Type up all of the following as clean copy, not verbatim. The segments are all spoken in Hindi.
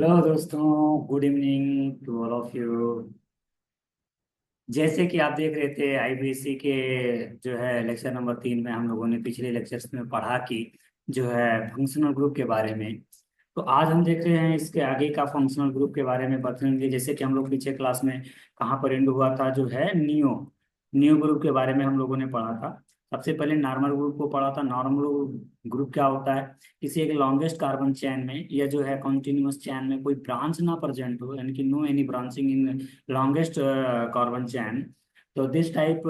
हेलो दोस्तों, good evening to all of you. जैसे कि आप देख रहे थे आईबीएससी के जो है लेक्चर नंबर 3 में हम लोगों ने पिछले लेक्चर्स में पढ़ा कि जो है फंक्शनल ग्रुप के बारे में। तो आज हम देख रहे हैं इसके आगे का फंक्शनल ग्रुप के बारे में बताएंगे। जैसे कि हम लोग पीछे क्लास में कहाँ पर एंड हुआ था, जो है नियो नियो ग्रुप के बारे में हम लोगों ने पढ़ा था। सबसे पहले नॉर्मल ग्रुप को पढ़ा था। नॉर्मल ग्रुप क्या होता है? किसी एक लॉन्गेस्ट कार्बन चेन में या जो है कॉन्टिन्यूअस चेन में कोई ब्रांच ना प्रेजेंट हो, यानी कि no any branching in longest carbon chain. तो this type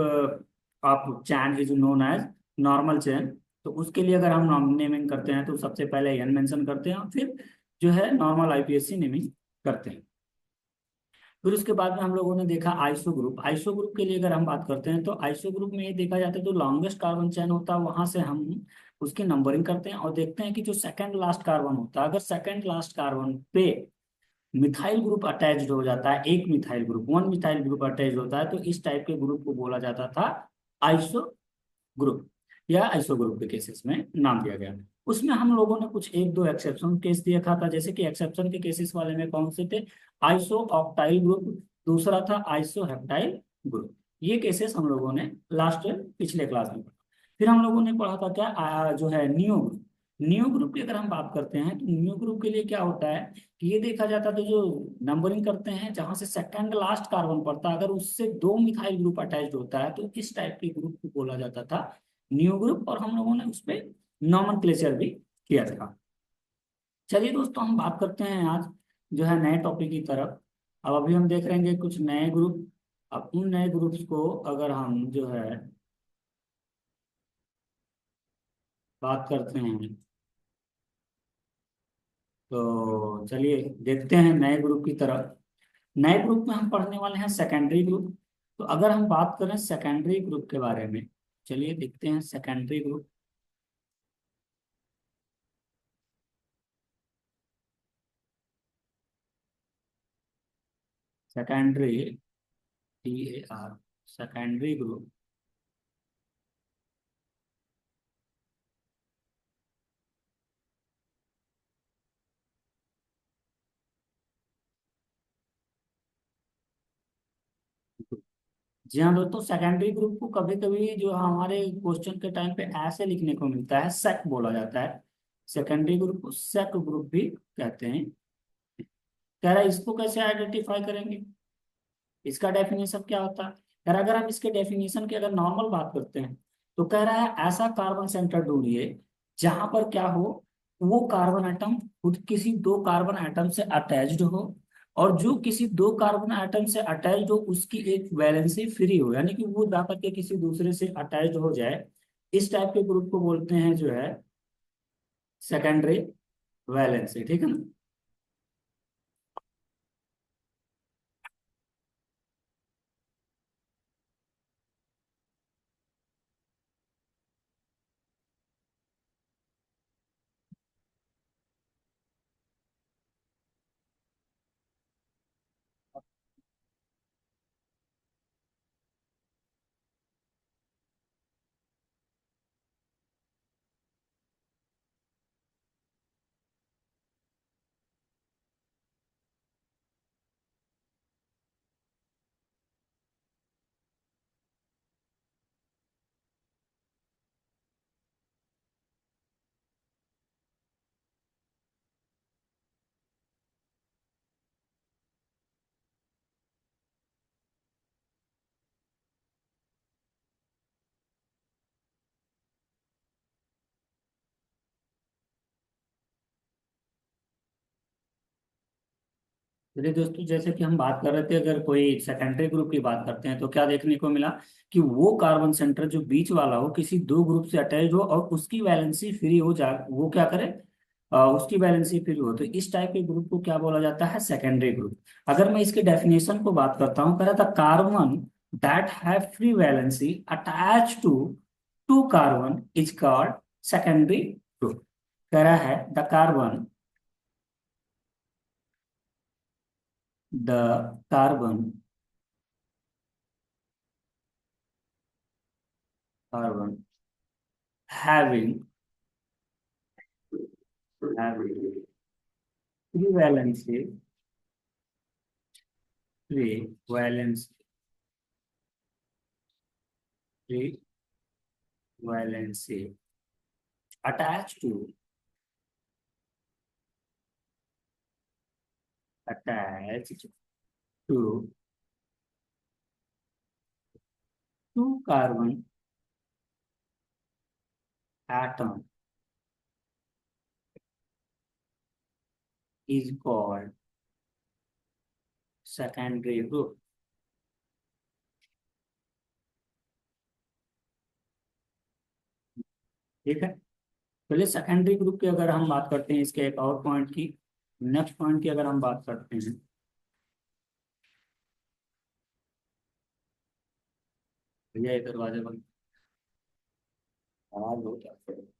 of chain is known as normal chain. तो उसके लिए अगर हम नेमिंग करते हैं तो सबसे पहले एन मेंशन करते हैं और फिर जो है नॉर्मल आईपीएससी नेमिंग करते हैं। फिर उसके बाद में हम लोगों ने देखा आइसो ग्रुप। आइसो ग्रुप के लिए अगर हम बात करते हैं तो आइसो ग्रुप में ये देखा जाता है जो लॉन्गेस्ट कार्बन चेन होता है वहां से हम उसकी नंबरिंग करते हैं और देखते हैं कि जो सेकंड लास्ट कार्बन होता है, अगर सेकंड लास्ट कार्बन पे मिथाइल ग्रुप अटैच्ड हो जाता है, एक methyl group, one methyl group attached होता है, तो इस टाइप के ग्रुप को बोला जाता था आइसो ग्रुप, या आइसो ग्रुप के केसेस में नाम दिया गया। उसमें हम लोगों ने कुछ एक दो एक्सेप्शन केस देखा था। जैसे कि एक्सेप्शन के केसेस वाले में कौन से थे? आइसो ऑक्टाइल ग्रुप, दूसरा था आइसो हेप्टाइल ग्रुप। ये केसेस हम लोगों ने लास्ट पिछले क्लास में पढ़ा। फिर हम लोगों ने पढ़ा था क्या, जो है नियो ग्रुप। नियो ग्रुप की अगर हम बात करते हैं तो नियो ग्रुप के लिए क्या होता है कि ये देखा जाता था जो नंबरिंग करते हैं जहां से सेकंड लास्ट कार्बन पड़ता है, अगर उससे दो मिथाइल ग्रुप अटैच्ड होता है तो इस टाइप के ग्रुप को बोला जाता था न्यू ग्रुप, और हम लोगों ने उस पर नॉमेनक्लेचर भी किया था। चलिए दोस्तों, हम बात करते हैं आज जो है नए टॉपिक की तरफ। अब अभी हम देख रहे हैं कुछ नए ग्रुप। अब उन नए ग्रुप्स को अगर हम जो है बात करते हैं तो चलिए देखते हैं नए ग्रुप की तरफ। नए ग्रुप में हम पढ़ने वाले हैं सेकेंडरी ग्रुप। तो अगर हम बात करें सेकेंडरी ग्रुप के बारे में, चलिए देखते हैं secondary group. Secondary, TAR, secondary group. जी हाँ दोस्तों, सेकेंडरी ग्रुप को कभी कभी जो हमारे क्वेश्चन के टाइम पे ऐसे लिखने को मिलता है, सेक बोला जाता है। सेकेंडरी ग्रुप को सेक ग्रुप भी कहते हैं। कह रहा है इसको कैसे आइडेंटिफाई करेंगे, इसका डेफिनेशन क्या होता है? कह रहा है अगर हम इसके डेफिनेशन की अगर नॉर्मल बात करते हैं तो कह रहा है ऐसा कार्बन सेंटर ढूंढिए जहां पर क्या हो, वो कार्बन एटम खुद किसी दो कार्बन एटम से अटैच्ड हो, और जो किसी दो कार्बन एटम से अटैच्ड हो उसकी एक वैलेंसी फ्री हो, यानी कि वो जाकर के किसी दूसरे से अटैच्ड हो जाए। इस टाइप के ग्रुप को बोलते हैं जो है सेकेंडरी वैलेंसी। ठीक है ना? चलिए दोस्तों, जैसे कि हम बात कर रहे थे, अगर कोई सेकेंडरी ग्रुप की बात करते हैं तो क्या देखने को मिला कि वो कार्बन सेंटर जो बीच वाला हो किसी दो ग्रुप से अटैच हो और उसकी वैलेंसी फ्री हो जा, वो क्या करे, उसकी वैलेंसी फ्री हो, तो इस टाइप के ग्रुप को क्या बोला जाता है? Secondary group. अगर मैं इसके डेफिनेशन को बात करता हूँ, कह रहा था carbon that have free valency attach to two carbon is called secondary group. कह रहा है the carbon, the carbon having having trivalency, trivalency, trivalency attached to, attached to two carbon atom is called secondary group। ठीक है, चलिए सेकेंडरी ग्रुप की अगर हम बात करते हैं, इसके एक और पॉइंट की, नेक्स्ट पॉइंट की अगर हम बात करते हैं, भैया ये दरवाजे बंद, आवाज बहुत आती है।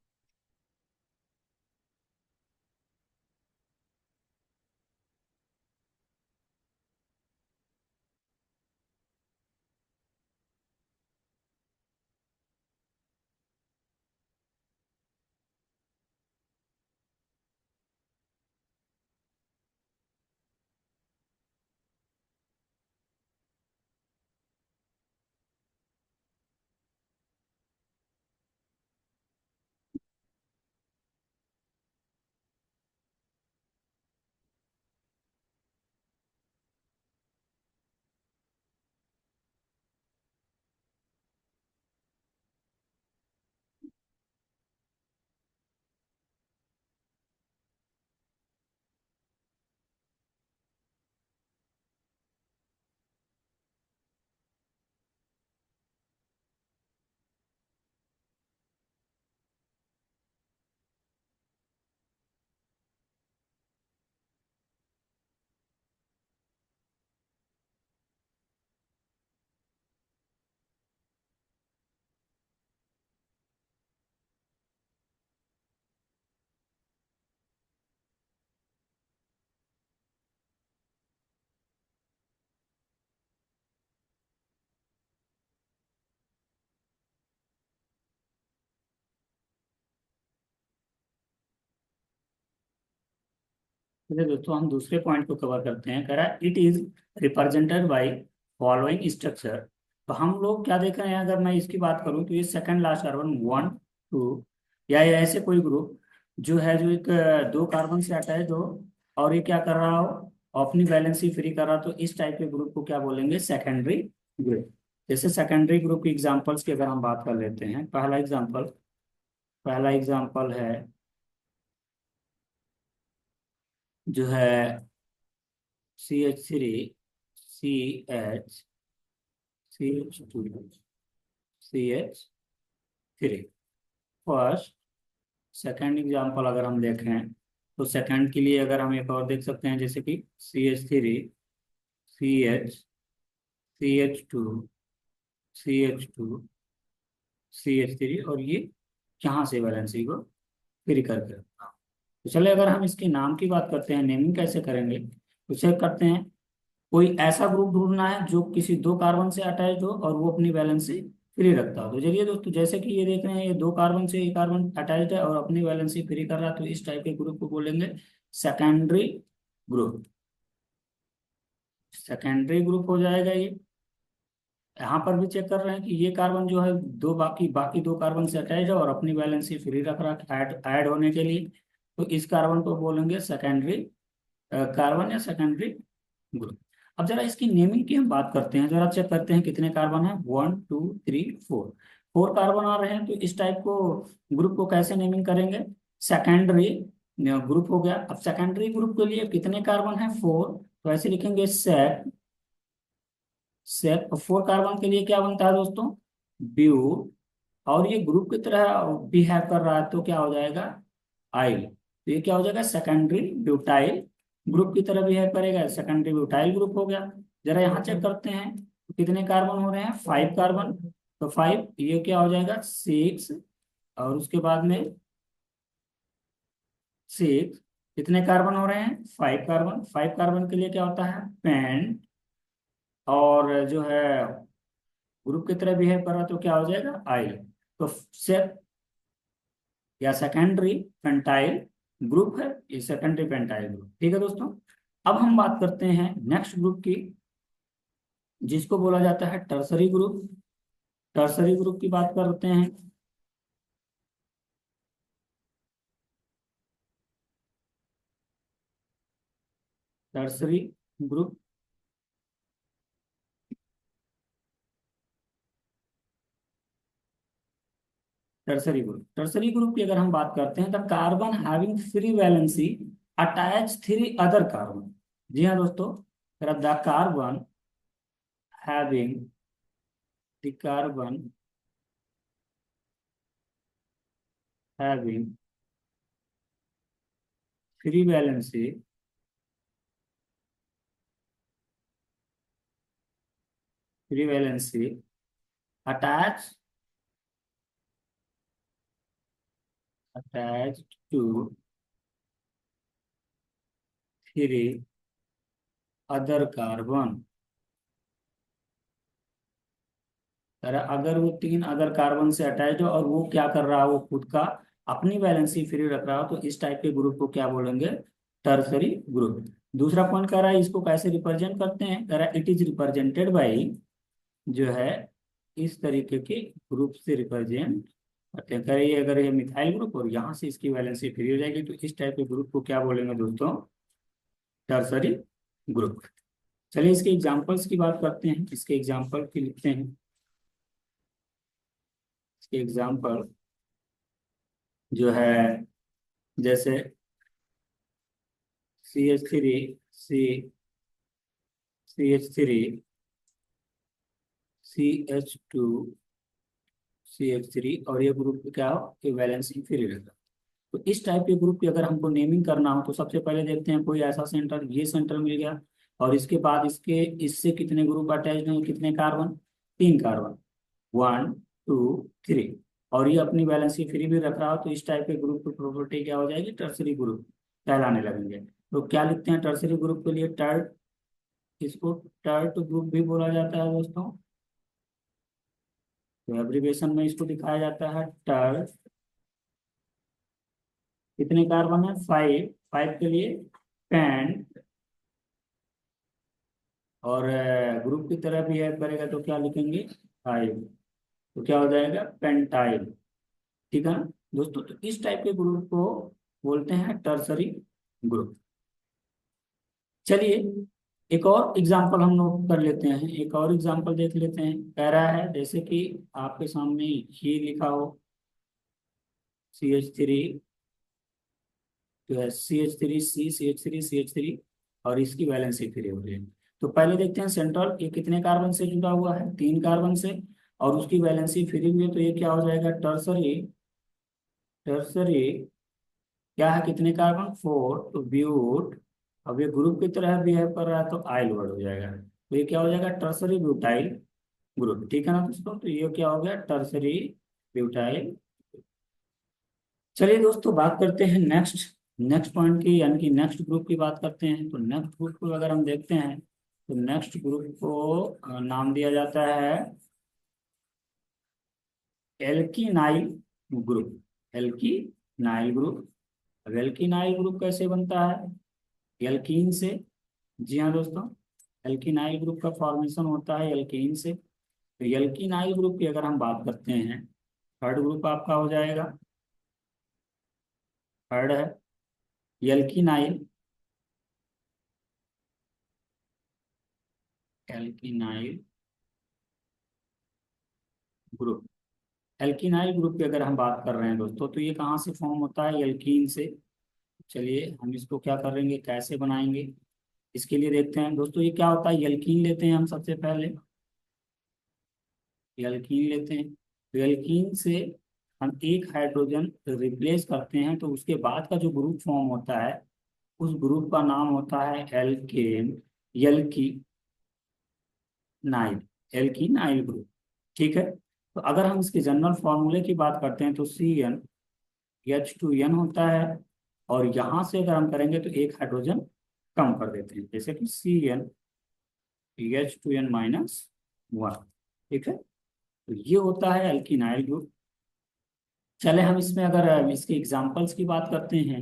चलिए दोस्तों, हम दूसरे पॉइंट को कवर करते हैं। कह रहा है it is represented by following structure. तो हम लोग क्या देख रहे हैं, अगर मैं इसकी बात करूं तो ये सेकंड लास्ट कार्बन 1 2, या ऐसे कोई ग्रुप जो है, जो एक दो कार्बन से अटैच हो और ये क्या कर रहा हो, अपनी वैलेंसी फ्री कर रहा, तो इस टाइप के ग्रुप को क्या बोलेंगे, सेकेंडरी ग्रुप। जैसे सेकेंडरी ग्रुप की एग्जांपल्स की अगर हम बात कर लेते हैं, पहला एग्जांपल है जो है CH3, CH2, CH3। First second example अगर हम देखें, तो सेकंड के लिए अगर हम एक और देख सकते हैं, जैसे कि CH3, CH, CH2, CH3, और ये यहाँ से वैलेंसी को फ्री करके रखा। तो चले अगर हम इसके नाम की बात करते हैं, नेमिंग कैसे करेंगे, तो चेक करते हैं। कोई ऐसा ग्रुप ढूंढना है जो किसी दो कार्बन से अटैच हो और वो अपनी वैलेंसी फ्री रखता हो। तो चलिए दोस्तों, जैसे कि ये देख रहे हैं, ये दो कार्बन से एक कार्बन अटैच है और अपनी वैलेंसी फ्री कर रहा है, तो इस टाइप के ग्रुप को बोलेंगे सेकेंडरी ग्रुप। सेकेंडरी ग्रुप हो जाएगा ये। यहाँ पर भी चेक कर रहे हैं कि ये कार्बन जो है दो बाकी बाकी दो कार्बन से अटैच है और अपनी वैलेंसी फ्री रख रहा है ऐड होने के लिए, तो इस कार्बन को बोलेंगे सेकेंडरी कार्बन या सेकेंडरी ग्रुप। अब जरा इसकी नेमिंग की हम बात करते हैं, जरा चेक करते हैं कितने कार्बन है, 1 2 3 4, 4 कार्बन आ रहे हैं। तो इस टाइप को ग्रुप को कैसे नेमिंग करेंगे, सेकेंडरी ग्रुप हो गया। अब सेकेंडरी ग्रुप के लिए कितने कार्बन है, 4, तो ऐसे लिखेंगे सेक, सेक। 4 कार्बन के लिए क्या बनता है दोस्तों, ब्यूट। और ये ग्रुप की तरह बिहेव कर रहा है, तो क्या हो जाएगा, आइल। तो ये क्या हो जाएगा, सेकेंडरी ब्यूटाइल ग्रुप की तरह बिहेव करेगा, सेकेंडरी ब्यूटाइल ग्रुप हो गया। जरा यहाँ चेक करते हैं तो कितने कार्बन हो रहे हैं, 5 कार्बन। तो 5, ये क्या हो जाएगा, 6, और उसके बाद में 6, कितने कार्बन हो रहे हैं, 5 कार्बन। 5 कार्बन के लिए क्या होता है, पेंट, और जो है ग्रुप की तरह बिहेव कर रहा, तो क्या हो जाएगा, आइल। तो से या सेकेंडरी पेंटाइल ग्रुप है, ये सेकेंडरी पेंटाइल ग्रुप। ठीक है दोस्तों, अब हम बात करते हैं नेक्स्ट ग्रुप की, जिसको बोला जाता है टर्सरी ग्रुप। टर्सरी ग्रुप की बात करते हैं। टर्सरी ग्रुप, टर्सरी ग्रुप की अगर हम बात करते हैं, the carbon having free valency attach three other carbon. जी हाँ दोस्तों, the carbon having, the carbon having free valency, free valency attach, attach to three other carbon. अगर वो तीन अदर कार्बन से अटैच हो और वो क्या कर रहा हो, वो खुद का अपनी वैलेंसी फ्री रख रहा हो, तो इस टाइप के ग्रुप को क्या बोलेंगे, टर्सरी ग्रुप। दूसरा पॉइंट कह रहा है इसको कैसे रिप्रेजेंट करते हैं, कह रहा है इट इज रिप्रेजेंटेड बाई, जो है इस तरीके के ग्रुप से रिप्रेजेंट करते हैं। कह रही है अगर ये मिथाइल ग्रुप और यहाँ से इसकी वैलेंसी फ्री हो जाएगी, तो इस टाइप के ग्रुप को क्या बोलेंगे दोस्तों, टर्सरी ग्रुप। चलिए इसके एग्जांपल्स की बात करते हैं, इसके एग्जांपल की लिखते हैं। इसके एग्जांपल जो है, जैसे CH3, CH3, CH2, CH3, और ये ग्रुप क्या हो कि वैलेंसी फ्री रहेगा। तो इस टाइप के ग्रुप की अगर हमको नेमिंग करना हो, तो सबसे पहले देखते हैं कोई ऐसा सेंटर, ये सेंटर मिल गया, और इसके बाद इसके इससे कितने ग्रुप अटैच हैं, कितने कार्बन, तीन कार्बन, वन टू थ्री, और ये अपनी वैलेंसी फ्री भी रख रहा हो, तो इस टाइप के ग्रुप की प्रॉपर्टी क्या हो जाएगी, टर्सरी ग्रुप कहलाने लगेंगे। तो क्या लिखते हैं टर्सरी ग्रुप के लिए, टर्ट, इसको टर्ट ग्रुप भी बोला जाता है दोस्तों। तो एब्रीवेशन में इसको दिखाया जाता है टर्ट। कितने कार्बन है, फाइव, फाइव के लिए पेंट, और ग्रुप की तरह बिहेव करेगा तो क्या लिखेंगे, फाइव, तो क्या हो जाएगा, पेंटाइल। ठीक है ना दोस्तों, तो इस टाइप के ग्रुप को बोलते हैं टर्सरी ग्रुप। चलिए एक और एग्जांपल हम लोग कर लेते हैं, एक और एग्जांपल देख लेते हैं। कह रहा है जैसे कि आपके सामने ही लिखा हो, CH3, जो है CH3, और इसकी वैलेंसी फ्री हो रही है। तो पहले देखते हैं सेंट्रल, ये कितने कार्बन से जुड़ा हुआ है, तीन कार्बन से, और उसकी वैलेंसी फ्री हुई है, तो ये क्या हो जाएगा, टर्सरी, टर्सरी क्या है, कितने कार्बन, फोर, तो ब्यूट, अब ये ग्रुप की तरह बिहेव कर रहा है तो आइल वर्ड हो जाएगा, तो ये क्या हो जाएगा, टर्सरी ब्यूटाइल ग्रुप। ठीक है ना दोस्तों, तो ये क्या हो गया, टर्सरी ब्यूटाइल। चलिए दोस्तों बात करते हैं नेक्स्ट, नेक्स्ट पॉइंट की, यानी कि नेक्स्ट ग्रुप की बात करते हैं। तो नेक्स्ट ग्रुप को अगर हम देखते हैं, तो नेक्स्ट ग्रुप को नाम दिया जाता है एल्कीनाइल ग्रुप, एल्कीनाइल ग्रुप। अब एल्कीनाइल ग्रुप कैसे बनता है, एल्कीन से। जी हाँ दोस्तों, एल्कीनाइल ग्रुप का फॉर्मेशन होता है एल्कीन से। तो एल्कीनाइल ग्रुप की अगर हम बात करते हैं, थर्ड ग्रुप आपका हो जाएगा, थर्ड है एल्कीनाइल, एल्कीनाइल ग्रुप। एल्कीनाइल ग्रुप की अगर हम बात कर रहे हैं दोस्तों, तो ये कहाँ से फॉर्म होता है, एल्कीन से। चलिए हम इसको क्या करेंगे, कैसे बनाएंगे, इसके लिए देखते हैं दोस्तों। ये क्या होता है, एल्कीन लेते हैं हम सबसे पहले, एल्कीन लेते हैं, तो एल्कीन से हम एक हाइड्रोजन रिप्लेस करते हैं, तो उसके बाद का जो ग्रुप फॉर्म होता है, उस ग्रुप का नाम होता है एल्केन, एल्की नाइल, एल्कीनाइल ग्रुप। ठीक है, तो अगर हम इसके जनरल फॉर्मूले की बात करते हैं, तो CnH2n होता है, और यहाँ से अगर हम करेंगे तो एक हाइड्रोजन कम कर देते हैं, जैसे कि CnH2n-1। ठीक है, तो ये होता है एल्कीनाइल ग्रुप। चले हम इसमें अगर इसके एग्जांपल्स की बात करते हैं,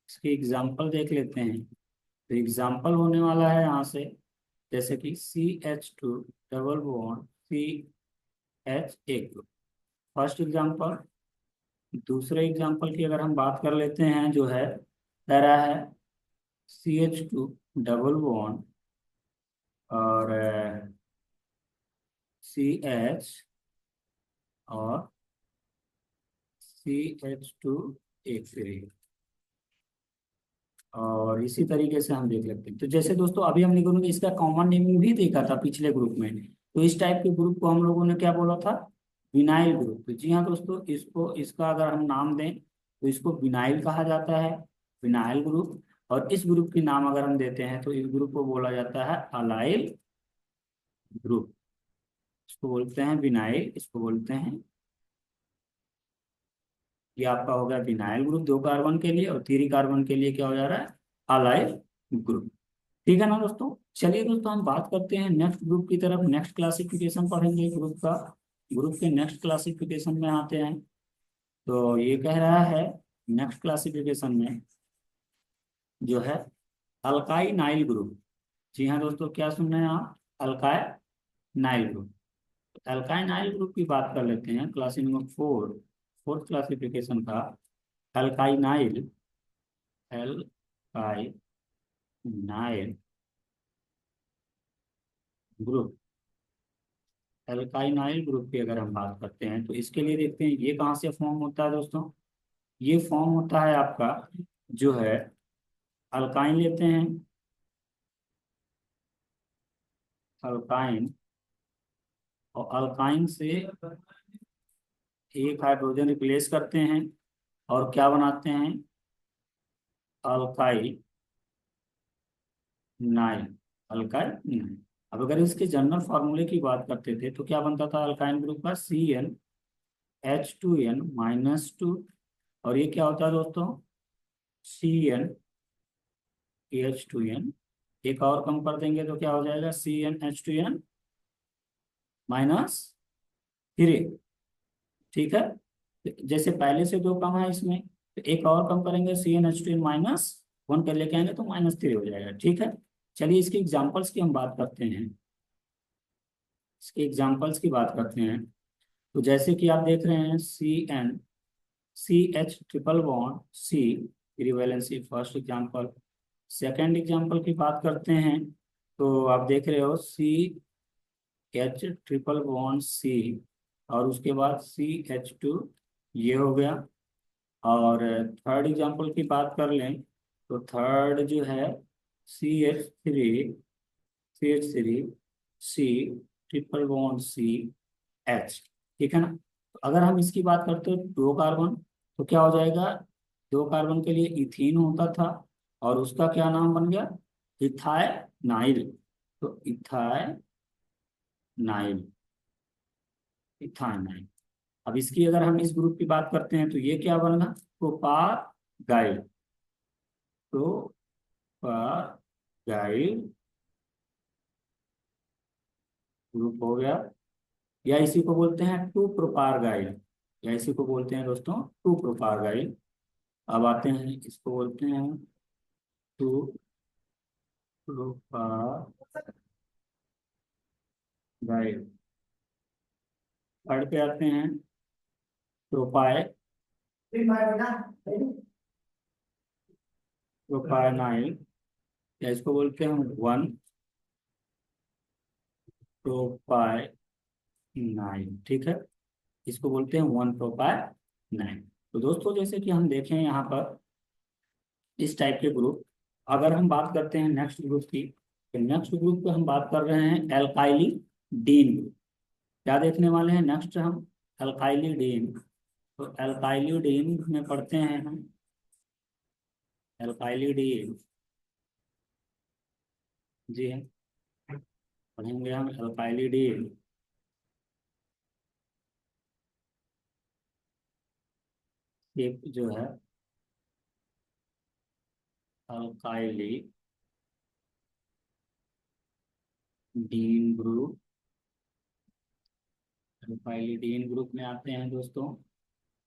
इसकी एग्जाम्पल देख लेते हैं। तो एग्जाम्पल होने वाला है यहाँ से, जैसे कि CH2 डबल बॉन्ड CH एक ग्रुप, फर्स्ट एग्जाम्पल। दूसरे एग्जाम्पल की अगर हम बात कर लेते हैं, जो है कह रहा है CH2 डबल बॉन्ड और CH और CH2 एक फ्री। और इसी तरीके से हम देख लेते हैं। तो जैसे दोस्तों अभी हम लोगों ने इसका कॉमन नेमिंग भी देखा था पिछले ग्रुप में। तो इस टाइप के ग्रुप को हम लोगों ने क्या बोला था? Vinyl group. तो जी हाँ दोस्तों, इसको इसका अगर हम नाम दें तो इसको विनाइल कहा जाता है, विनाइल ग्रुप। और इस ग्रुप के नाम अगर हम देते हैं तो इस ग्रुप को बोला जाता है अलाइल ग्रुप। इसको बोलते हैं विनाइल, इसको बोलते हैं, ये आपका हो गया विनाइल ग्रुप 2 कार्बन के लिए, और 3 कार्बन के लिए क्या हो जा रहा है? Allyl group. ठीक है ना दोस्तों। चलिए दोस्तों हम बात करते हैं नेक्स्ट ग्रुप की तरफ, नेक्स्ट क्लासिफिकेशन पढ़ेंगे ग्रुप का। ग्रुप के नेक्स्ट क्लासिफिकेशन में आते हैं। तो ये कह रहा है नेक्स्ट क्लासिफिकेशन में जो है अल्काइनाइल ग्रुप। जी हाँ दोस्तों, क्या सुन रहे हैं आप? अल्काइनाइल ग्रुप। अल्काइनाइल ग्रुप की बात कर लेते हैं, क्लास नंबर 4, फोर्थ क्लासिफिकेशन का। अल्काइनाइल, एल्काइनाइल ग्रुप। एल्काइनाइल ग्रुप की अगर हम बात करते हैं तो इसके लिए देखते हैं ये कहाँ से फॉर्म होता है दोस्तों। ये फॉर्म होता है आपका जो है, अल्काइन लेते हैं, अल्काइन, और अल्काइन से एक हाइड्रोजन रिप्लेस करते हैं और क्या बनाते हैं? Alkyl Nile, alkyl Nile. अब अगर इसके जनरल फार्मूले की बात करते थे तो क्या बनता था अल्काइन ग्रुप का? CnH2n-2। और ये क्या होता है दोस्तों? CnH2n, एक और कम कर देंगे तो क्या हो जाएगा? CnH2n-3। ठीक है। जैसे पहले से 2 कम है इसमें, तो एक और कम करेंगे, CnH2n-1 कर लेके आएंगे तो -3 हो जाएगा। ठीक है। चलिए इसके एग्जाम्पल्स की हम बात करते हैं, इसके एग्जाम्पल्स की बात करते हैं। तो जैसे कि आप देख रहे हैं CH triple bond C, equivalency, first example. Second example की बात करते हैं तो आप देख रहे हो CH ट्रिपल बॉन्ड C, और उसके बाद CH2, ये हो गया। और थर्ड एग्जाम्पल की बात कर लें तो थर्ड जो है CH3 ट्रिपल बॉन्ड CH। ठीक है ना। तो अगर हम इसकी बात करते हैं 2 कार्बन, तो क्या हो जाएगा? 2 कार्बन के लिए इथीन होता था, और उसका क्या नाम बन गया? इथाइनाइल। तो इथाइनाइल, इथाइनाइल। अब इसकी अगर हम इस ग्रुप की बात करते हैं तो ये क्या बनेगा? प्रोपागाइल, प्रोपागाइल ग्रुप हो गया। या इसी को बोलते हैं 2 प्रोपारगाइल, या इसी को बोलते हैं दोस्तों 2 प्रोपारगाइल। अब आते हैं, इसको बोलते हैं 2 प्रोपारगाइल। थर्ड पे आते हैं प्रोपाइ प्रोपाइनाइल, या इसको बोलते हैं 1 प्रोपाइनाइल। ठीक है। इसको बोलते हैं 1 प्रोपाइनाइल। तो दोस्तों जैसे कि हम देखें यहाँ पर इस टाइप के ग्रुप, अगर हम बात करते हैं नेक्स्ट ग्रुप की, तो नेक्स्ट ग्रुप पे हम बात कर रहे हैं एल्काइली डीन ग्रुप। क्या देखने वाले हैं नेक्स्ट हम? एल्काइली डीन। तो एल्काइली डीन में पढ़ते हैं हम, एल्काइली डीन, जी है, पढ़ेंगे हम एल्काइली डीन। ये जो है अल्काइली डीन ग्रुप, अल्काइली डीन ग्रुप में आते हैं दोस्तों।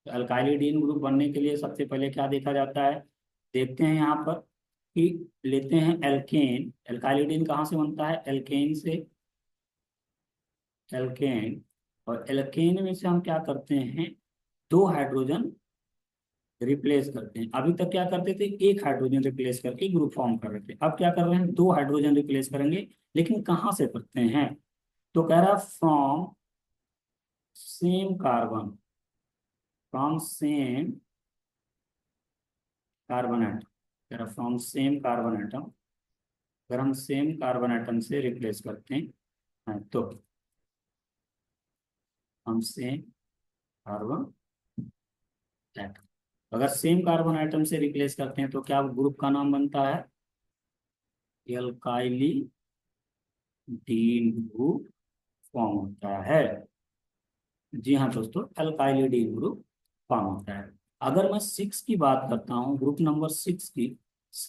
तो अल्काइली डीन ग्रुप बनने के लिए सबसे पहले क्या देखा जाता है? देखते हैं यहाँ पर कि लेते हैं एल्केन। एल्काइलिडीन कहाँ से बनता है? एल्केन से। एल्केन, और एल्केन में से हम क्या करते हैं, दो हाइड्रोजन रिप्लेस करते हैं। अभी तक क्या करते थे, एक हाइड्रोजन रिप्लेस करके ग्रुप फॉर्म कर रहे थे। अब क्या कर रहे हैं, दो हाइड्रोजन रिप्लेस करेंगे। लेकिन कहाँ से करते हैं? तो कह रहा from same carbon, from same carbon atom. कह रहा फ्रॉम सेम कार्बन एटम, अगर हम सेम कार्बन एटम से रिप्लेस करते हैं तो हम सेम कार्बन एटम, अगर सेम कार्बन एटम से रिप्लेस करते हैं तो क्या ग्रुप का नाम बनता है? एल्काइली डीन ग्रुप फॉर्म होता है। जी हाँ दोस्तों, एल्काइलिडीन ग्रुप फॉर्म होता है। अगर मैं सिक्स की बात करता हूँ, ग्रुप नंबर सिक्स की,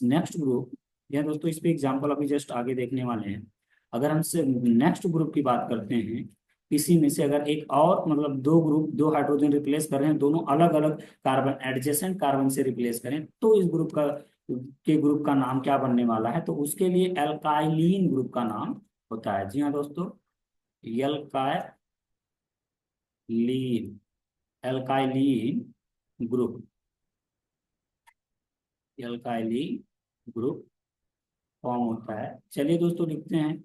नेक्स्ट ग्रुप, यह दोस्तों इस पे एग्जांपल अभी जस्ट आगे देखने वाले हैं। अगर हमसे नेक्स्ट ग्रुप की बात करते हैं, इसी में से अगर एक और मतलब दो ग्रुप, दो हाइड्रोजन रिप्लेस कर रहे हैं, दोनों अलग अलग कार्बन, एडजेसेंट कार्बन से रिप्लेस करें, तो इस ग्रुप का के ग्रुप का नाम क्या बनने वाला है? तो उसके लिए एल्काइलीन ग्रुप का नाम होता है। जी हाँ दोस्तों, एल्काइलीन, एल्काइलीन ग्रुप, एल्काइलीन ग्रुप फॉर्म होता है। चलिए दोस्तों लिखते हैं,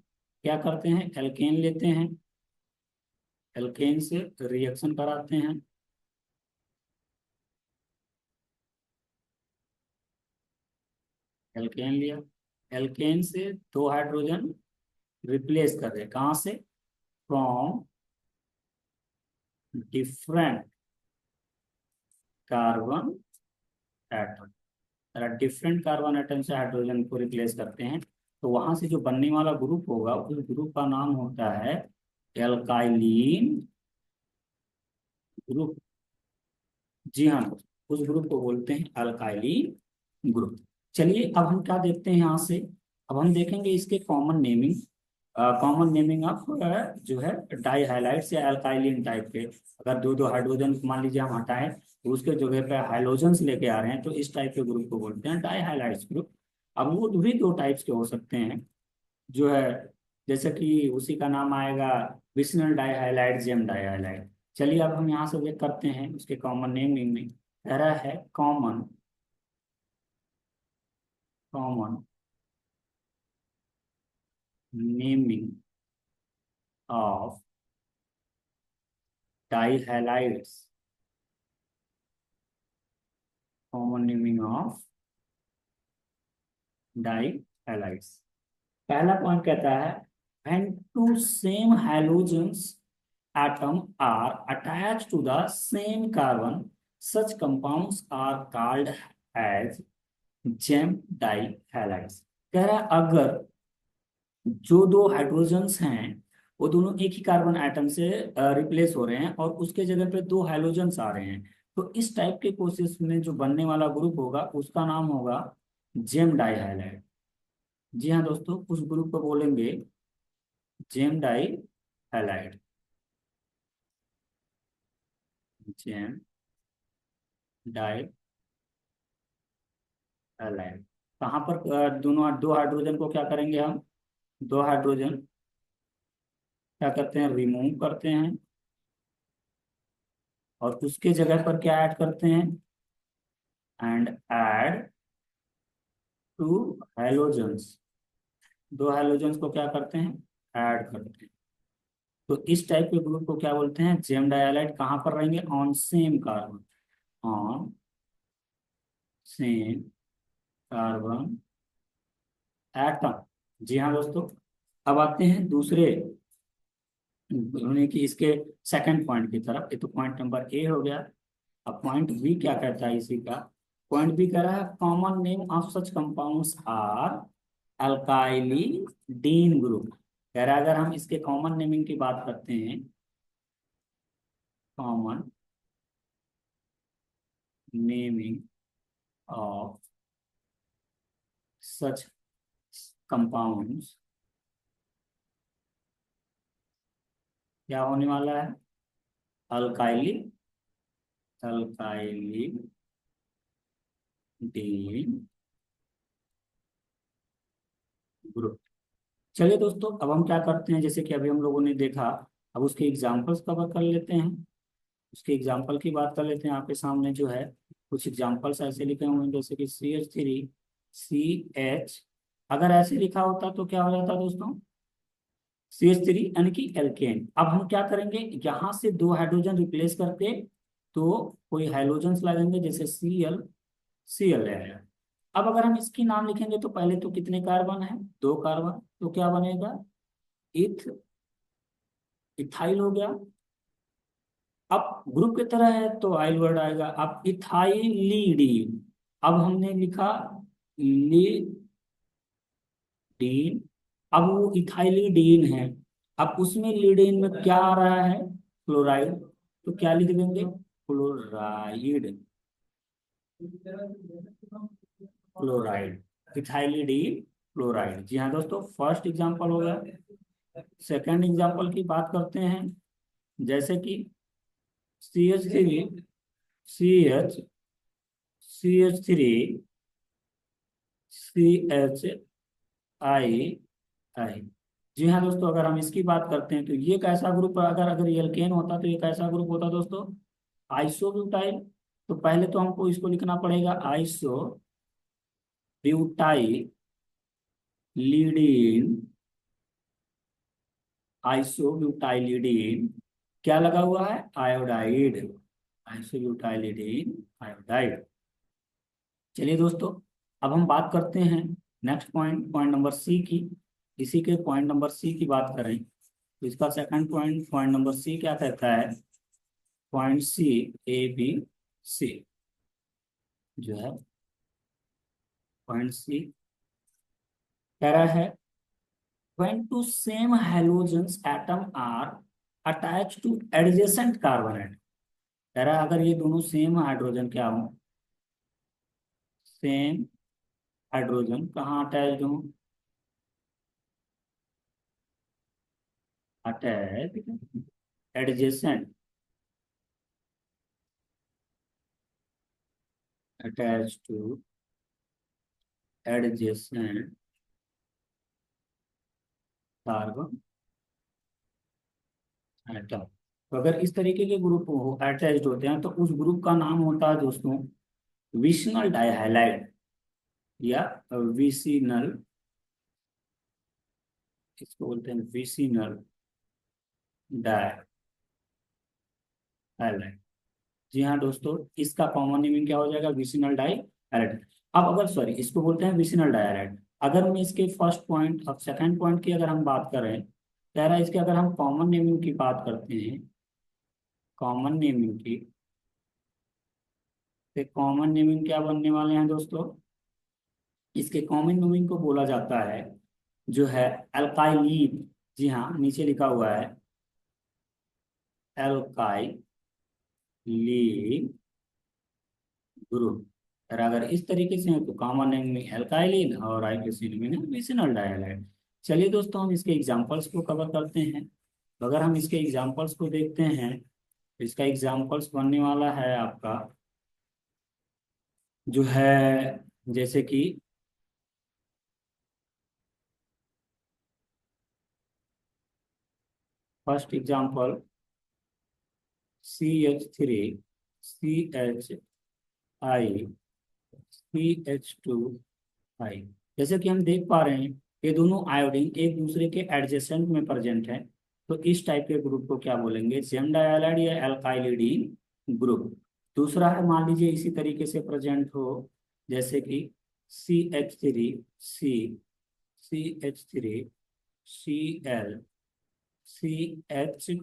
क्या करते हैं, एल्केन लेते हैं, एल्केन से रिएक्शन कराते हैं। एल्केन लिया, एल्केन से दो हाइड्रोजन रिप्लेस कर रहे हैं, कहाँ से? From different carbon atom. अगर डिफरेंट कार्बन एटम से हाइड्रोजन को रिप्लेस करते हैं तो वहां से जो बनने वाला ग्रुप होगा, उस ग्रुप का नाम होता है एल्काइलीन ग्रुप। जी हाँ, उस ग्रुप को बोलते हैं अल्काइली ग्रुप। चलिए अब हम क्या देखते हैं यहाँ से, अब हम देखेंगे इसके common naming, common naming of जो है डाई हाइलाइट्स या अल्काइलिन टाइप के। अगर दो दो हाइड्रोजन मान लीजिए हम हटाएं, तो उसके जगह पे हाइलोजन्स लेके आ रहे हैं, तो इस टाइप के ग्रुप को बोलते हैं डाई हाइलाइट्स ग्रुप। अब वो भी दो टाइप्स के हो सकते हैं, जो है जैसे कि उसी का नाम आएगा विसिनल डाइहाइलाइड, जेम डाइहाइलाइड। चलिए अब हम यहाँ से चेक करते हैं उसके कॉमन नेमिंग में। कह रहा है common, common naming of dihalides, common naming of dihalides. पहला पॉइंट कहता है when two same halogens atom are attached to the same carbon, such compounds are called as gem di halides. कह रहा है अगर जो दो हाइड्रोजन्स हैं वो दोनों एक ही कार्बन एटम से रिप्लेस हो रहे हैं और उसके जगह पे दो हाइड्रोजन्स आ रहे हैं, तो इस टाइप के केसेस में जो बनने वाला ग्रुप होगा उसका नाम होगा जेम डाई हैलाइड। जी हाँ दोस्तों, उस ग्रुप को बोलेंगे gem di halide, gem di halide. कहाँ पर दोनों दो हाइड्रोजन को क्या करेंगे हम, दो हाइड्रोजन क्या करते हैं, रिमूव करते हैं, और उसके जगह पर क्या ऐड करते हैं, एंड ऐड टू हैलोजेंस। दो हैलोजेंस को क्या करते हैं, ऐड करते हैं। तो इस टाइप के ग्रुप को क्या बोलते हैं, जेम डाइहाइलाइड। कहाँ पर रहेंगे, on same carbon, on same carbon atom. जी हाँ दोस्तों, अब आते हैं दूसरे यानी कि इसके सेकंड पॉइंट की तरफ। ये तो पॉइंट नंबर ए हो गया। अब पॉइंट बी क्या कहता है इसी का, पॉइंट बी कह रहा है common name of such compounds are alkylidene group. कह रहा है अगर हम इसके कॉमन नेमिंग की बात करते हैं, common naming of such compounds क्या होने वाला है, अल्काइली, अल्काइली डीन ग्रुप। चलिए दोस्तों, अब हम क्या करते हैं, जैसे कि अभी हम लोगों ने देखा, अब उसके एग्जाम्पल्स कवर कर लेते हैं। उसके एग्जाम्पल की बात कर लेते हैं। आपके सामने जो है कुछ एग्जाम्पल्स ऐसे लिखे हुए हैं, जैसे कि CH3 CH। अगर ऐसे लिखा होता तो क्या हो जाता दोस्तों, CH3 यानी कि एल्केन। अब हम क्या करेंगे, यहाँ से दो हाइड्रोजन रिप्लेस करके तो कोई हाइड्रोजन लगेंगे, जैसे Cl रहेगा। अब अगर हम इसकी नाम लिखेंगे तो पहले तो कितने कार्बन है, दो कार्बन, तो क्या बनेगा, इथ इथाइल हो गया। अब ग्रुप की तरह है तो आइल वर्ड आएगा। अब इथाइलिडीन, अब हमने लिखा लीडीन, अब वो इथाइलिडीन है। अब उसमें लीडीन में क्या आ रहा है, क्लोराइड, तो क्या लिख देंगे, क्लोराइड, क्लोराइड, इथाइलिडीन क्लोराइड। जी हाँ दोस्तों, फर्स्ट एग्जांपल हो गया। सेकंड एग्जांपल की बात करते हैं, जैसे कि CH3 CH3 CHI। जी हाँ दोस्तों, अगर हम इसकी बात करते हैं तो ये कैसा ग्रुप, अगर अगर ये एल्केन होता तो ये कैसा ग्रुप होता दोस्तों, आइसोब्यूटाइल। तो पहले तो हमको इसको लिखना पड़ेगा, आइसोब्यूटाइलिडीन, आइसोब्यूटाइलिडीन, क्या लगा हुआ है, आयोडाइड, आइसोब्यूटाइलिडीन आयोडाइड। चलिए दोस्तों, अब हम बात करते हैं next point, point number C की। इसी के पॉइंट नंबर सी की बात करें तो इसका second point, point number C क्या कहता है, पॉइंट C, A B C जो है, पॉइंट सी कह रहा है, when two same halogens atom are attached to adjacent carbon atom। कह रहा है अगर ये दोनों सेम हाइड्रोजन क्या हो, सेम हाइड्रोजन कहाँ अटैच्ड हो, attach, adjacent, attach two adjacent carbon atom. तो अगर इस तरीके के ग्रुप हो अटैच्ड होते हैं तो उस ग्रुप का नाम होता है दोस्तों विसिनल डाइहैलाइड, या विसिनल, इसको बोलते हैं विसिनल डाइहैलाइड। जी हाँ दोस्तों, इसका कॉमन नेमिंग क्या हो जाएगा, विसिनल डाइहैलाइड। अब अगर सॉरी, इसको बोलते हैं विसिनल डाइहैलाइड। अगर मैं इसके फर्स्ट पॉइंट, अब सेकंड पॉइंट की अगर हम बात करें, कह रहा है इसके अगर हम कॉमन नेमिंग की बात करते हैं, कॉमन नेमिंग की, तो कॉमन नेमिंग क्या बनने वाले हैं दोस्तों, इसके कॉमन नेमिंग को बोला जाता है जो है अल्काइलीन। जी हाँ, नीचे लिखा हुआ है एल्काइलीन ग्रुप। और अगर इस तरीके से है तो कॉमन नेम में एल्काइलिन और आइसोसिन में विसिनल डाइहैलाइड। चलिए दोस्तों, हम इसके एग्जांपल्स को कवर करते हैं। तो अगर हम इसके एग्जांपल्स को देखते हैं तो इसका एग्जांपल्स बनने वाला है आपका जो है, जैसे कि first example CH3 CHI CH2I। जैसे कि हम देख पा रहे हैं ये दोनों आयोडीन एक दूसरे के एडजेसेंट में प्रेजेंट है, तो इस टाइप के ग्रुप को क्या बोलेंगे, सेम डाइहैलाइड या एल्काइलिडीन ग्रुप। दूसरा है, मान लीजिए इसी तरीके से प्रेजेंट हो, जैसे कि CH3 CH3 Cl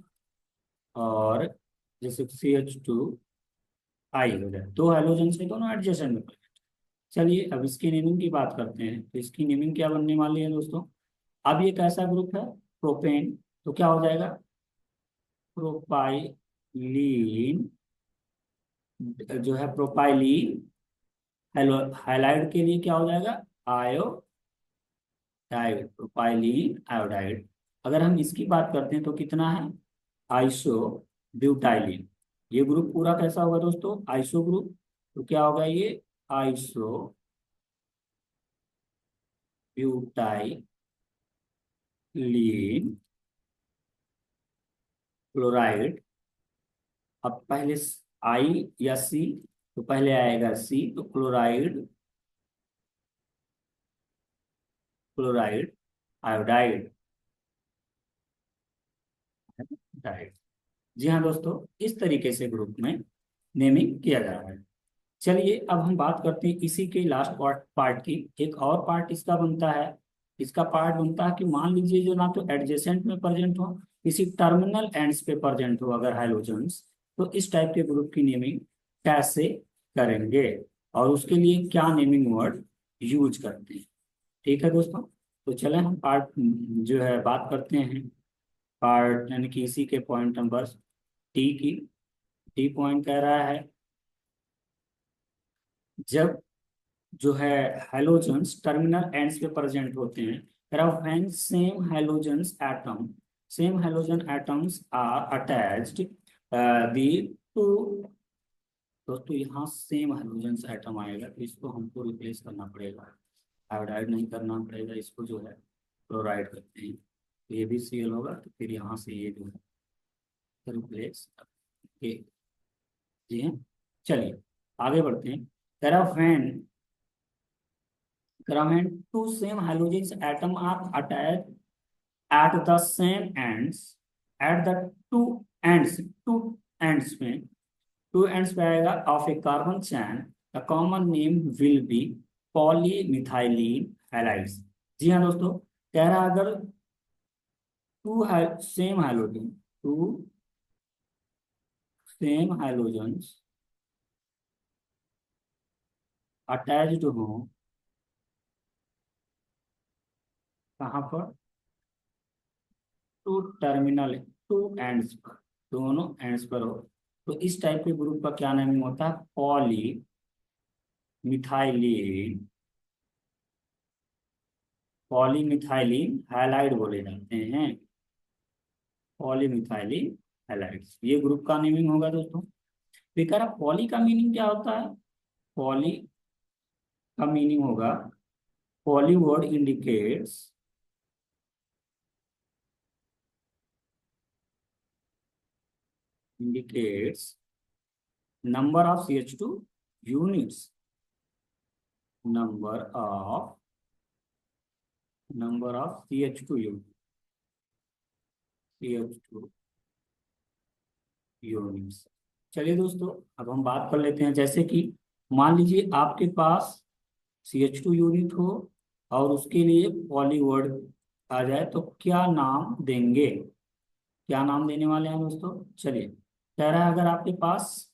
और जैसे CH2I हो जाए, दो हेलोजन से दोनों एडजेसेंट में। चलिए अब इसकी नेमिंग की बात करते हैं, तो इसकी नेमिंग क्या बनने वाली है दोस्तों। अब ये कैसा ग्रुप है, प्रोपेन, तो क्या हो जाएगा, प्रोपाइलीन, जो है प्रोपाइलीन। हेलो, हाइलाइड के लिए क्या हो जाएगा, आयोडाइड, प्रोपाइलीन आयोडाइड। अगर हम इसकी बात करते हैं तो कितना है, आइसो ब्यूटाइलिन। ये ग्रुप पूरा कैसा होगा दोस्तों, आइसो ग्रुप। तो क्या होगा ये, आइसो ब्यूटाइलीन क्लोराइड। अब पहले आई या सी, तो पहले आएगा सी, तो क्लोराइड, क्लोराइड आयोडाइड, डाइड। जी हाँ दोस्तों, इस तरीके से ग्रुप में नेमिंग किया जा रहा है। चलिए अब हम बात करते हैं इसी के लास्ट पार्ट पार्ट की। एक और पार्ट इसका बनता है, इसका पार्ट बनता है कि मान लीजिए जो ना तो एडजेसेंट में प्रेजेंट हो, किसी टर्मिनल एंड्स पे प्रेजेंट हो अगर हाइड्रोजन्स, तो इस टाइप के ग्रुप की नेमिंग कैसे करेंगे और उसके लिए क्या नेमिंग वर्ड यूज करते हैं। ठीक है दोस्तों, तो चलें हम पार्ट जो है बात करते हैं, पार्ट यानी कि इसी के पॉइंट नंबर टी की। टी पॉइंट कह रहा है जब जो है हैलोजेंस टर्मिनल एंड्स पे प्रेजेंट होते हैं, when same halogens atom, same halogen atoms are attached the two. दोस्तों यहाँ सेम हैलोजेंस एटम आएगा तो इसको हमको रिप्लेस करना पड़ेगा, आयोडाइड नहीं करना पड़ेगा, इसको जो है क्लोराइड करते हैं, तो ये भी सीएल होगा, तो फिर यहाँ से ये जो है रिप्लेस के। जी हैं, चलिए आगे बढ़ते हैं। When when two same halogens atom are attached at the same ends, at the two ends में, टू एंड्स पे आएगा of a carbon chain, the common name will be polymethylene halides. जी हाँ दोस्तों, कह रहा है अगर two same halogen, two same halogens attached हो, कहाँ पर, टू टर्मिनल, टू एंड्स पर, दोनों एंड्स पर हो, तो इस टाइप के ग्रुप का क्या नाम होता है, पॉली मिथाइलिन, पॉलीमिथाइलिन हैलाइड बोले जाते हैं, पॉलीमिथाइलिन हैलाइड्स, ये ग्रुप का नेमिंग होगा दोस्तों। बेकार पॉली का मीनिंग क्या होता है, पॉली का मीनिंग होगा, poly word indicates, indicates number of CH2 units, number of CH2 unit, CH2 units. चलिए दोस्तों, अब हम बात कर लेते हैं, जैसे कि मान लीजिए आपके पास CH2 यूनिट हो और उसके लिए पॉली वर्ड आ जाए, तो क्या नाम देंगे, क्या नाम देने वाले हैं दोस्तों। चलिए, कह रहा है अगर आपके पास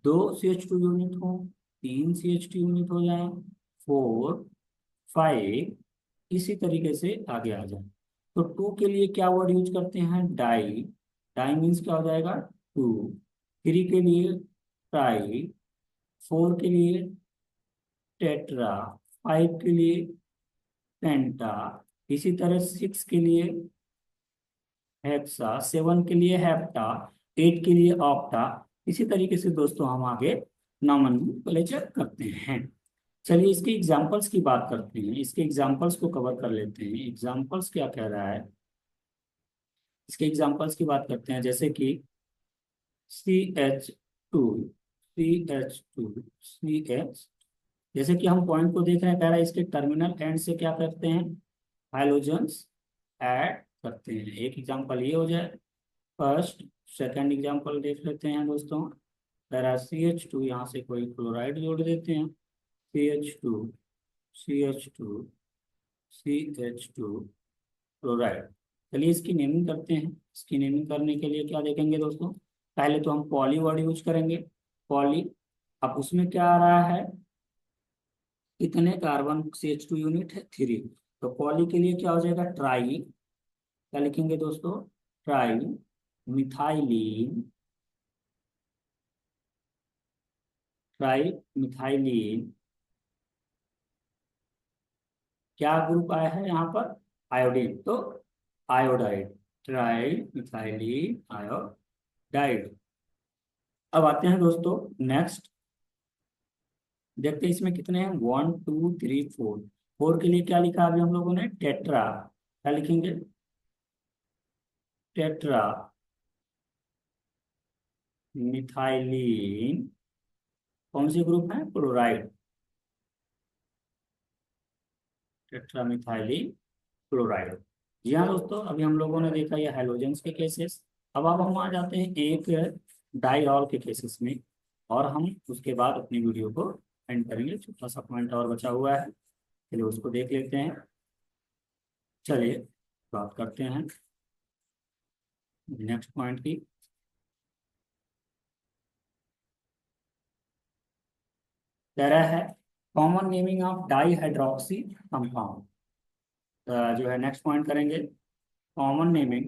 दो CH2 यूनिट हो, तीन CH2 यूनिट हो जाए, 4, 5, इसी तरीके से आगे आ जाए, तो टू के लिए क्या वर्ड यूज करते हैं, डाई। डाई मीन्स क्या हो जाएगा, टू। थ्री के लिए ट्राई, फोर के लिए टेट्रा, फाइव के लिए पेंटा, इसी तरह सिक्स के लिए हेक्सा, सेवन के लिए हेप्टा, एट के लिए ऑक्टा। इसी तरीके से दोस्तों हम आगे नॉमेनक्लेचर करते हैं। चलिए इसके एग्जाम्पल्स की बात करते हैं, इसके एग्जाम्पल्स को कवर कर लेते हैं। एग्जाम्पल्स क्या कह रहा है, इसके एग्जाम्पल्स की बात करते हैं, जैसे कि CH2, CH2, CH, जैसे कि हम पॉइंट को देख रहे हैं, कह रहा है इसके टर्मिनल एंड से क्या करते हैं, हाइलोजेंस ऐड करते हैं। एक एग्जाम्पल ये हो जाए। फर्स्ट, सेकंड एग्जाम्पल देख लेते हैं दोस्तों। कह रहा CH2, यहाँ से कोई क्लोराइड जोड़ देते हैं, CH2, CH2, CH2 क्लोराइड। चलिए इसकी नेमिंग करते हैं। इसकी नेमिंग करने के लिए क्या देखेंगे दोस्तों, पहले तो हम पॉली वर्ड यूज करेंगे, पॉली। अब उसमें क्या आ रहा है, कितने कार्बन CH2 यूनिट है, 3, तो पॉली के लिए क्या हो जाएगा, ट्राई। क्या लिखेंगे दोस्तों, ट्राई मिथाइलिन, ट्राई मिथाइलिन। क्या ग्रुप आया है यहाँ पर, आयोडीन, तो आयोडाइड, ट्राई मिथाइलिन आयोडाइड। अब आते हैं दोस्तों नेक्स्ट, देखते हैं इसमें कितने हैं, 1 2 3 4। फोर के लिए क्या लिखा अभी हम लोगों ने, टेट्रा। क्या लिखेंगे, टेट्रा मिथाइलिन। कौन सी ग्रुप है, क्लोराइड, टेट्रा मिथाइलिन क्लोराइड। जी हाँ दोस्तों, अभी हम लोगों ने देखा ये हैलोजेंस के केसेस। अब हम आ जाते हैं एक डाइऑल के केसेस में, और हम उसके बाद अपनी वीडियो को एंड करेंगे। छोटा सा पॉइंट और बचा हुआ है, चलिए उसको देख लेते हैं। चलिए बात करते हैं नेक्स्ट पॉइंट की। कह रहा है common naming of di hydroxy compound. जो है नेक्स्ट पॉइंट करेंगे, common naming,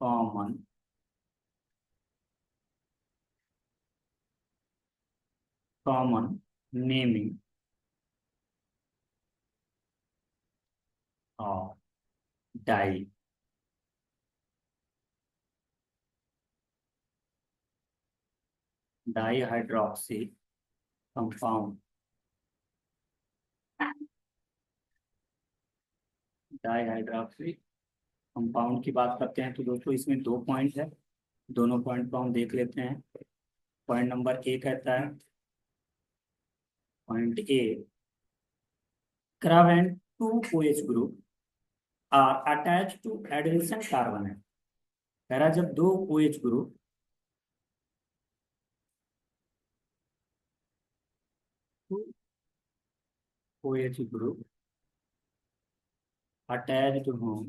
common common naming of di di hydroxy compound. Di hydroxy compound की बात करते हैं तो दोस्तों इसमें दो पॉइंट है, दोनों पॉइंट को हम देख लेते हैं। पॉइंट नंबर ए कहता है, point A, carbon two OH group are attached to adjacent carbon है। कह रहा है जब दो OH group OH group attached हों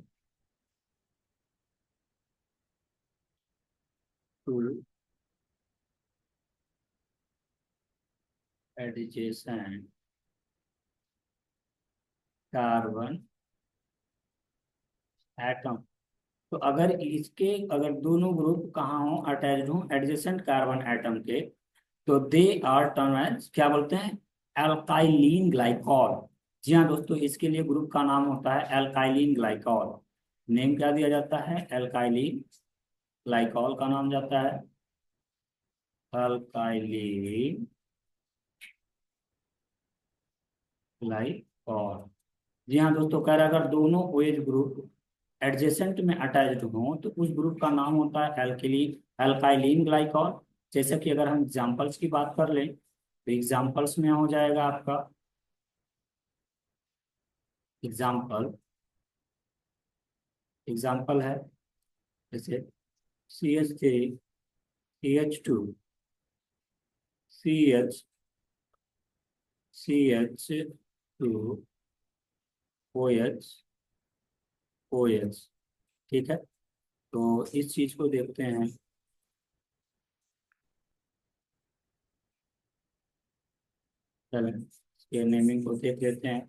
टू एडजेसेंट कार्बन एटम। तो अगर इसके, अगर दोनों ग्रुप कहाँ हो, अटैच्ड हो एडजेसेंट कार्बन एटम के, तो दे आर टर्म एज, क्या बोलते हैं, एल्काइलिन ग्लाइकॉल। जी हाँ दोस्तों, इसके लिए ग्रुप का नाम होता है एल्काइलिन ग्लाइकॉल। नेम क्या दिया जाता है, एल्काइलिन ग्लाइकॉल का नाम जाता है अल्काइलिन ग्लाइकॉल। जी हाँ दोस्तों, कह रहा है अगर दोनों OH ग्रुप एडजेसेंट में अटैच्ड हों तो उस ग्रुप का नाम होता है एल्किलीन अल्काइलिन ग्लाइकॉल। जैसे कि अगर हम एग्जांपल्स की बात कर लें तो एग्जांपल्स में हो जाएगा आपका, एग्जांपल, एग्जांपल है जैसे CH3 CH2 CH2 OH OH। ठीक है, तो इस चीज को देखते हैं। चलें इसके नेमिंग को देख लेते हैं।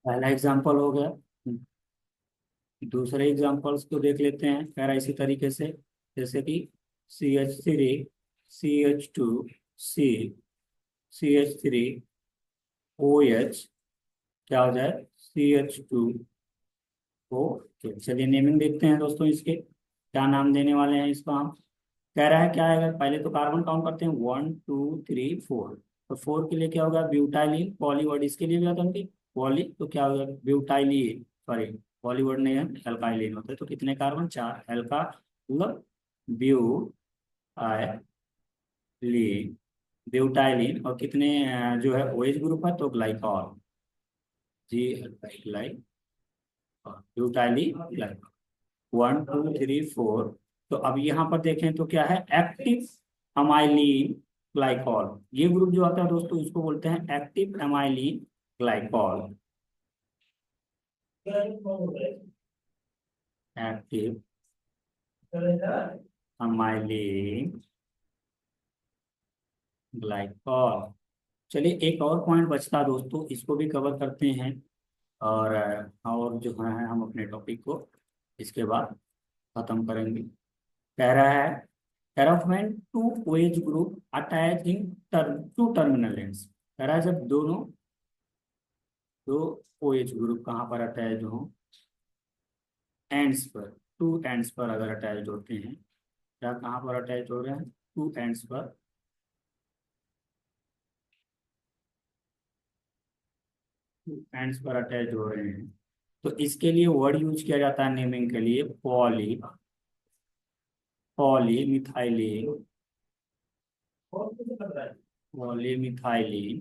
पहला एग्जांपल हो गया, दूसरे एग्जांपल्स को देख लेते हैं। कह रहा है इसी तरीके से, जैसे कि CH3 CH2 C CH3 OH, क्या हो जाए, CH2O। चलिए नेमिंग देखते हैं दोस्तों, इसके क्या नाम देने वाले हैं इसको हम। कह रहा है क्या आएगा, पहले तो कार्बन काउंट करते हैं, 1 2 3 4। तो फोर के लिए क्या होगा, ब्यूटाइलिन। पॉलीवर्ड इसके लिए भी आता है, पॉली, तो क्या होगा, ब्यूटाइलिन, सॉरी पॉलीवर्ड नहीं है, एल्काइलिन होता है। तो कितने कार्बन, चार, एल्का मतलब ब्यूटाइलिन, ब्यूटाइलिन। और कितने जो है OH ग्रुप है, तो ग्लाइकॉल, जी ग्लाइक, ब्यूटाइलिन ग्लाइकॉल, 1 2 3 4। तो अब यहाँ पर देखें तो क्या है, एक्टिव अमाइलिन ग्लाइकॉल। ये ग्रुप जो आता है दोस्तों, इसको बोलते हैं active amylin glycol. Active amylin glycol. चलिए एक और पॉइंट बचता दोस्तों, इसको भी कवर करते हैं, और जो है हम अपने टॉपिक को इसके बाद खत्म करेंगे। कह रहा है, paraffin two OH group attach in two terminal ends. कह रहा है जब दोनों, दो OH ग्रुप कहाँ पर अटैच हो, एंड्स पर, टू एंड्स पर अगर अटैच होते हैं, क्या कहाँ पर अटैच हो रहे हैं, टू एंड्स पर, टू एंड्स पर अटैच हो रहे हैं, तो इसके लिए वर्ड यूज किया जाता है नेमिंग के लिए, पॉली, पॉलीमिथाइलिन, पॉलीमिथाइलिन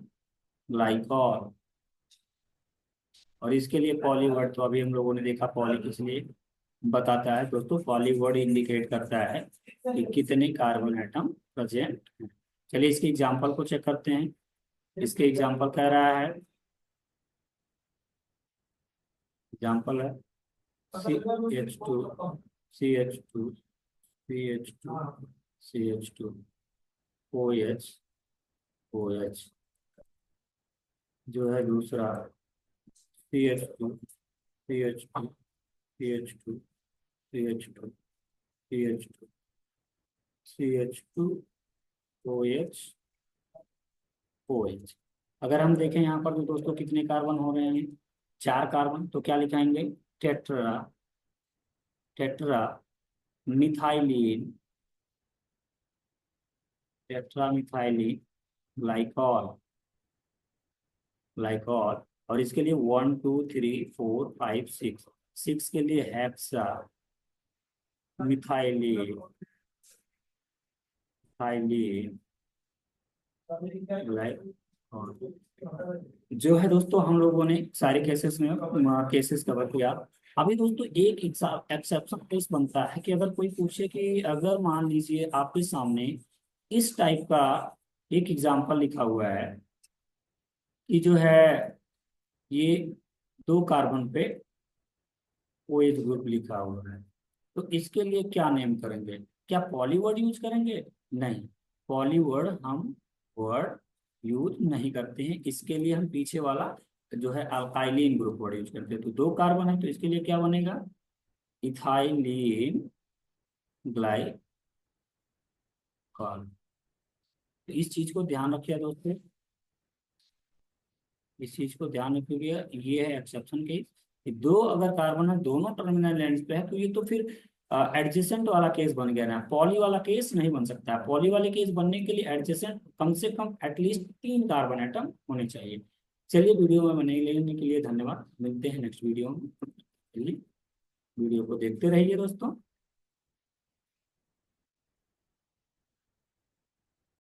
ग्लाइकॉल। और इसके लिए पॉली वर्ड तो अभी हम लोगों ने देखा, पॉली किस लिए बताता है दोस्तों, पॉली वर्ड इंडिकेट करता है कि कितने कार्बन एटम प्रेजेंट हैं। चलिए इसके एग्जांपल को चेक करते हैं। इसके एग्जांपल कह रहा है, एग्जांपल है CH2, CH2, CH2, CH2, OH, OH, जो है दूसरा CH2, CH2, CH2, CH2, CH2, CH2, OH, OH। अगर हम देखें यहाँ पर तो दोस्तों कितने कार्बन हो रहे हैं, 4 कार्बन, तो क्या लिखाएंगे, tetra, tetra methylene, tetra methylene glycol, glycol. और इसके लिए 1 2 3 4 5 6, 6 के लिए हेक्सा मिथाइलिन, मिथाइलिन ग्लाइकॉल। जो है दोस्तों हम लोगों ने सारे केसेस में केसेस कवर किया। अभी दोस्तों एक एक्सेप्शन केस बनता है कि अगर कोई पूछे कि अगर मान लीजिए आपके सामने इस टाइप का एक एग्जांपल लिखा हुआ है कि जो है ये 2 कार्बन पे OH ग्रुप लिखा हुआ है, तो इसके लिए क्या नेम करेंगे, क्या पॉलीवर्ड यूज करेंगे, नहीं, पॉलीवर्ड हम वर्ड यूज नहीं करते हैं। इसके लिए हम पीछे वाला जो है अल्काइलिन ग्रुप वर्ड यूज करते हैं। तो 2 कार्बन है तो इसके लिए क्या बनेगा, इथाइलिन ग्लाइकॉल। तो इस चीज को ध्यान रखिए दोस्तों, इस चीज को ध्यान रखिए, ये है एक्सेप्शन केस कि 2 अगर कार्बन है दोनों टर्मिनल एंड्स पे है, तो ये तो फिर एडजेसेंट वाला केस बन गया ना, पॉली वाला केस नहीं बन सकता है। पॉली वाले केस बनने के लिए एडजेसेंट कम से कम एटलीस्ट 3 कार्बन एटम होने चाहिए। चलिए वीडियो में बने लेने के लिए धन्यवाद, मिलते हैं नेक्स्ट वीडियो में। चलिए वीडियो को देखते रहिए दोस्तों।